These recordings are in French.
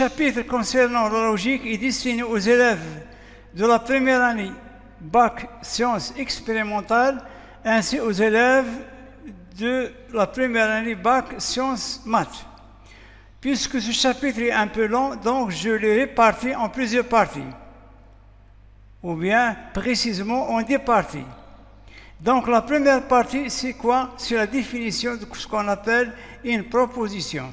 chapitre concernant la logique est destiné aux élèves de la première année bac sciences expérimentales ainsi aux élèves de la première année bac sciences maths. Puisque ce chapitre est un peu long, donc je l'ai réparti en plusieurs parties, ou bien précisément en deux parties. Donc la première partie, c'est quoi? C'est la définition de ce qu'on appelle une proposition.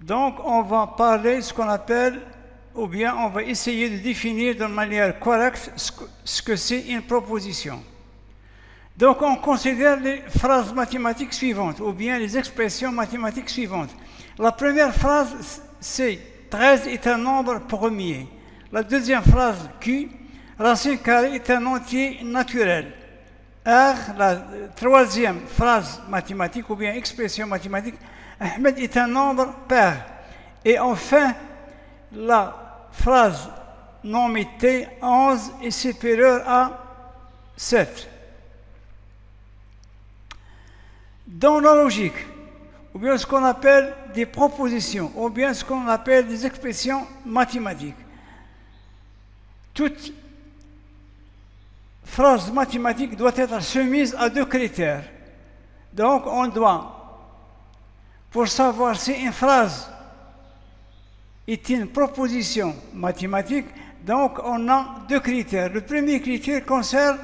Donc on va parler de ce qu'on appelle, ou bien on va essayer de définir de manière correcte ce que c'est une proposition. Donc on considère les phrases mathématiques suivantes, ou bien les expressions mathématiques suivantes. La première phrase, c'est 13 est un nombre premier. La deuxième phrase, Q, racine carrée est un entier naturel. R, la troisième phrase mathématique, ou bien expression mathématique, Ahmed est un nombre pair. Et enfin, la phrase nommée T, 11 est supérieure à 7. Dans la logique, ou bien ce qu'on appelle des propositions, ou bien ce qu'on appelle des expressions mathématiques, toute phrase mathématique doit être soumise à deux critères. Donc on doit, pour savoir si une phrase est une proposition mathématique, donc on a deux critères. Le premier critère concerne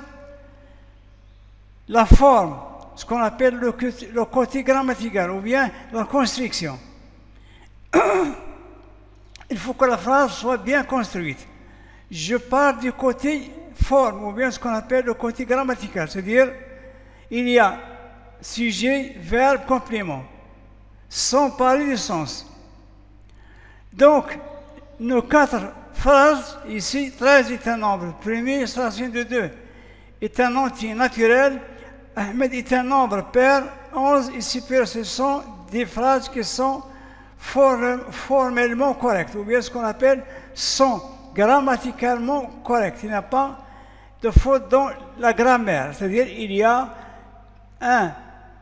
la forme, ce qu'on appelle le côté grammatical, ou bien la construction. Il faut que la phrase soit bien construite. Je pars du côté forme, ou bien ce qu'on appelle le côté grammatical, c'est-à-dire il y a sujet, verbe, complément, sans parler de sens. Donc, nos quatre phrases, ici, 13 est un nombre, premier, racine de 2, est un entier naturel, Ahmed est un nombre pair, 11 est supérieur. Ce sont des phrases qui sont formellement correctes, ou bien ce qu'on appelle sont grammaticalement correctes. Il n'y a pas de faute dans la grammaire, c'est-à-dire il y a un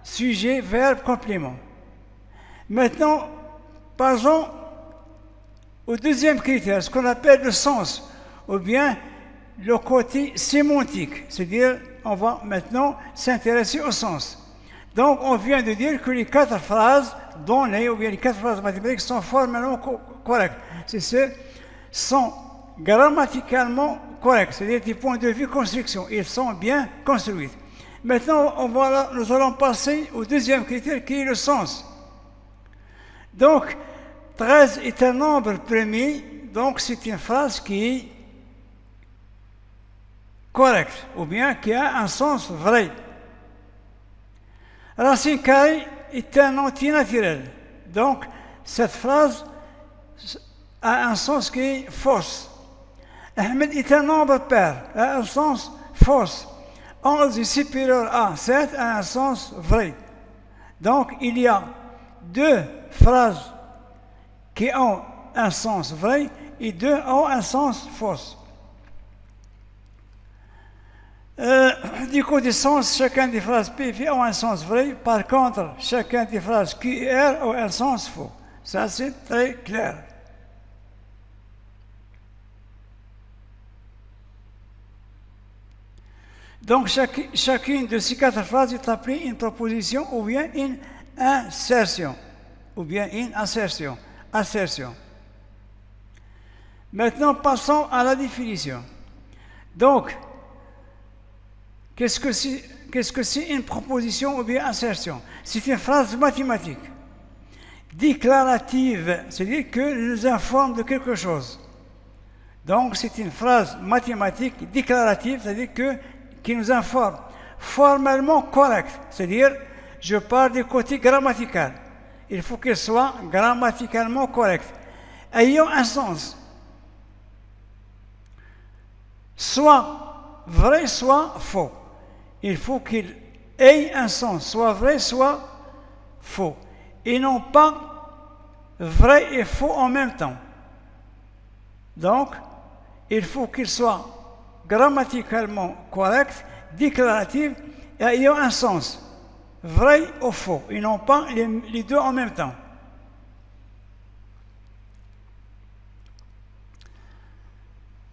sujet, verbe, complément. Maintenant, passons au deuxième critère, ce qu'on appelle le sens, ou bien le côté sémantique, c'est-à-dire on va maintenant s'intéresser au sens. Donc on vient de dire que les quatre phrases données, ou bien les quatre phrases mathématiques sont formellement correctes. C'est sont grammaticalement correctes, c'est-à-dire du point de vue construction, ils sont bien construites. Maintenant, nous allons passer au deuxième critère qui est le sens. Donc, 13 est un nombre premier, donc c'est une phrase qui est correcte, ou bien qui a un sens vrai. Racine carrée est un entier naturel, donc cette phrase a un sens qui est fausse. Ahmed est un nombre pair, a un sens fausse. 11 est supérieur à 7 a un sens vrai. Donc il y a deux phrases qui ont un sens vrai et deux ont un sens fausse. Du côté sens, chacun des phrases P et V ont un sens vrai. Par contre, chacun des phrases Q et R ont un sens faux. Ça, c'est très clair. Donc, chacune de ces quatre phrases est appelée une proposition ou bien une insertion. Ou bien une assertion. Maintenant, passons à la définition. Donc, qu'est-ce que c'est une proposition ou bien insertion? C'est une phrase mathématique, déclarative, c'est-à-dire qu'elle nous informe de quelque chose. Donc, c'est une phrase mathématique déclarative, c'est-à-dire qui nous informe, formellement correcte, c'est-à-dire je parle du côté grammatical. Il faut qu'elle soit grammaticalement correcte, ayant un sens, soit vrai, soit faux. Il faut qu'il ait un sens, soit vrai, soit faux, et non pas vrai et faux en même temps. Donc, il faut qu'il soit grammaticalement correct, déclaratif et ayant un sens, vrai ou faux, et non pas les deux en même temps.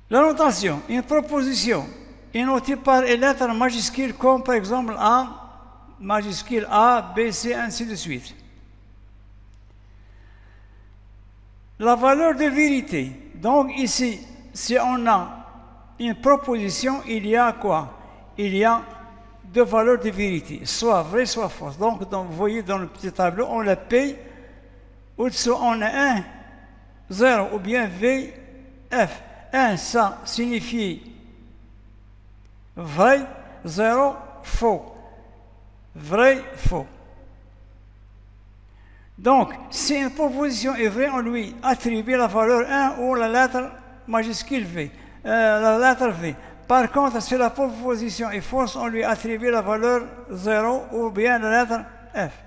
La notation, une proposition est notée par les lettres majuscules comme par exemple A, majuscule A, B, C, ainsi de suite. La valeur de vérité. Donc ici, si on a une proposition, il y a quoi? Il y a deux valeurs de vérité, soit vraie, soit fausse. Donc vous voyez dans le petit tableau, on la paye. Au-dessous, on a 1, 0 ou bien V, F. 1, ça signifie vrai, 0, faux. Vrai, faux. Donc, si une proposition est vraie, on lui attribue la valeur 1 ou la lettre majuscule V, la lettre V. Par contre, si la proposition est fausse, on lui attribue la valeur 0 ou bien la lettre F.